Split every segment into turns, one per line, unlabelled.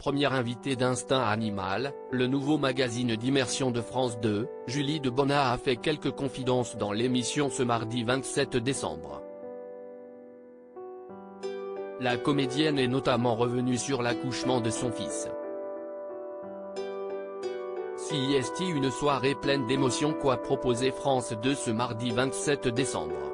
première invitée d'Instinct Animal, le nouveau magazine d'immersion de France 2, Julie Debona a fait quelques confidences dans l'émission ce mardi 27 décembre. La comédienne est notamment revenue sur l'accouchement de son fils. CIST, une soirée pleine d'émotions qu'a proposé France 2 ce mardi 27 décembre.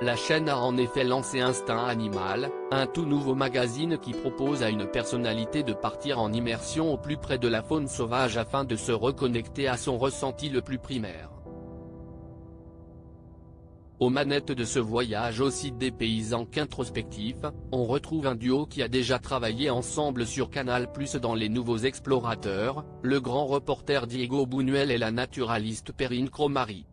La chaîne a en effet lancé Instinct Animal, un tout nouveau magazine qui propose à une personnalité de partir en immersion au plus près de la faune sauvage afin de se reconnecter à son ressenti le plus primaire. Aux manettes de ce voyage aussi dépaysant qu'introspectif, on retrouve un duo qui a déjà travaillé ensemble sur Canal+ dans Les Nouveaux Explorateurs, le grand reporter Diego Buñuel et la naturaliste Perrine Cromary.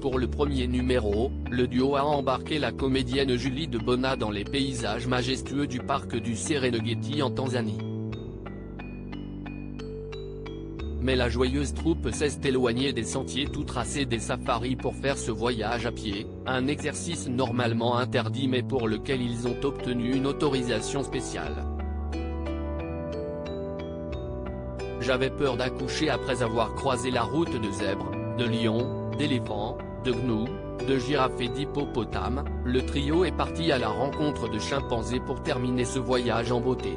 Pour le premier numéro, le duo a embarqué la comédienne Julie Debona dans les paysages majestueux du parc du Serengeti en Tanzanie. Mais la joyeuse troupe s'est éloignée des sentiers tout tracés des safaris pour faire ce voyage à pied, un exercice normalement interdit mais pour lequel ils ont obtenu une autorisation spéciale. J'avais peur d'accoucher après avoir croisé la route de zèbres, de lions, d'éléphants, de gnous, de girafes et d'hippopotames. Le trio est parti à la rencontre de chimpanzés pour terminer ce voyage en beauté.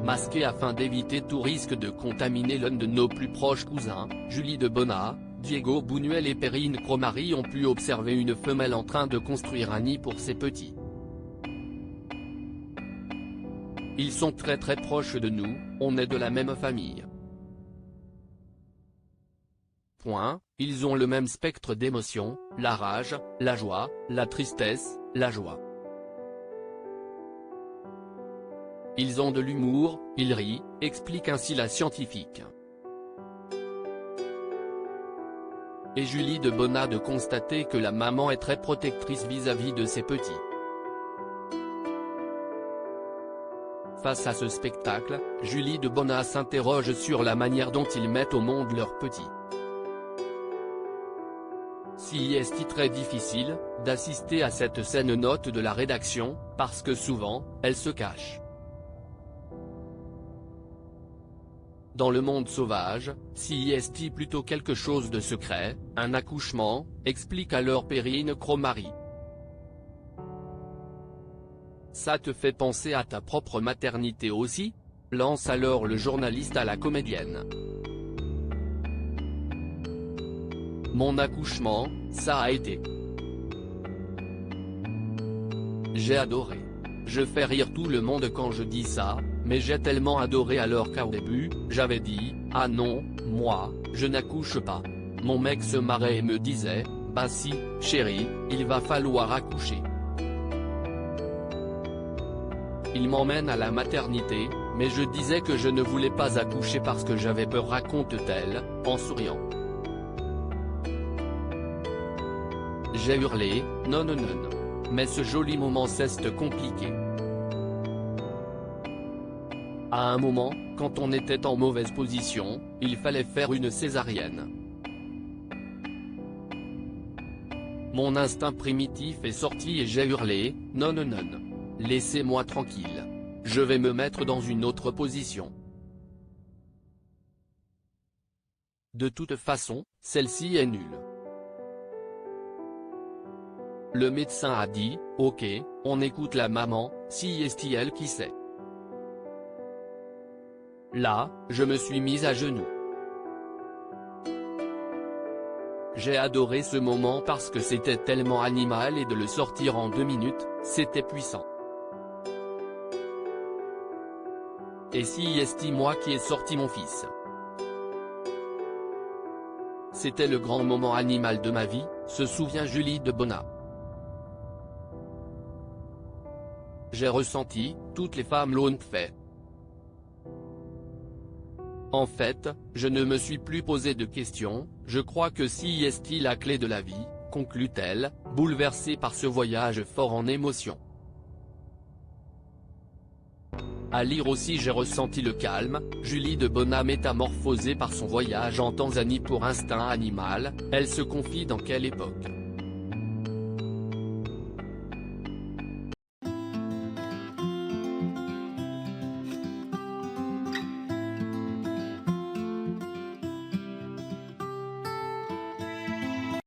Masqué afin d'éviter tout risque de contaminer l'un de nos plus proches cousins, Julie Debona, Diego Buñuel et Perrine Cromary ont pu observer une femelle en train de construire un nid pour ses petits. Ils sont très proches de nous, on est de la même famille. Ils ont le même spectre d'émotions, la rage, la joie, la tristesse, la joie. Ils ont de l'humour, ils rient, explique ainsi la scientifique. Et Julie Debona de constater que la maman est très protectrice vis-à-vis de ses petits. Face à ce spectacle, Julie Debona s'interroge sur la manière dont ils mettent au monde leurs petits. CIST, très difficile d'assister à cette scène, note de la rédaction, parce que souvent, elle se cache. Dans le monde sauvage, CIST plutôt quelque chose de secret, un accouchement, explique alors Perrine Cromary. Ça te fait penser à ta propre maternité aussi ? Lance alors le journaliste à la comédienne. Mon accouchement, ça a été. J'ai adoré. Je fais rire tout le monde quand je dis ça, mais j'ai tellement adoré alors qu'au début, j'avais dit, ah non, moi, je n'accouche pas. Mon mec se marrait et me disait, bah si, chérie, il va falloir accoucher. Il m'emmène à la maternité, mais je disais que je ne voulais pas accoucher parce que j'avais peur, raconte-t-elle, en souriant. J'ai hurlé, non. Mais ce joli moment s'est compliqué. À un moment, quand on était en mauvaise position, il fallait faire une césarienne. Mon instinct primitif est sorti et j'ai hurlé, non. Laissez-moi tranquille. Je vais me mettre dans une autre position. De toute façon, celle-ci est nulle. Le médecin a dit, ok, on écoute la maman, si est-elle qui sait. Là, je me suis mise à genoux. J'ai adoré ce moment parce que c'était tellement animal et de le sortir en 2 minutes, c'était puissant. Et si est moi qui ai sorti mon fils. C'était le grand moment animal de ma vie, se souvient Julie Debona. J'ai ressenti, toutes les femmes l'ont fait. En fait, je ne me suis plus posé de questions, je crois que si est la clé de la vie, conclut-elle, bouleversée par ce voyage fort en émotions. À lire aussi, j'ai ressenti le calme, Julie Debona métamorphosée par son voyage en Tanzanie pour Instinct Animal, elle se confie dans quelle époque.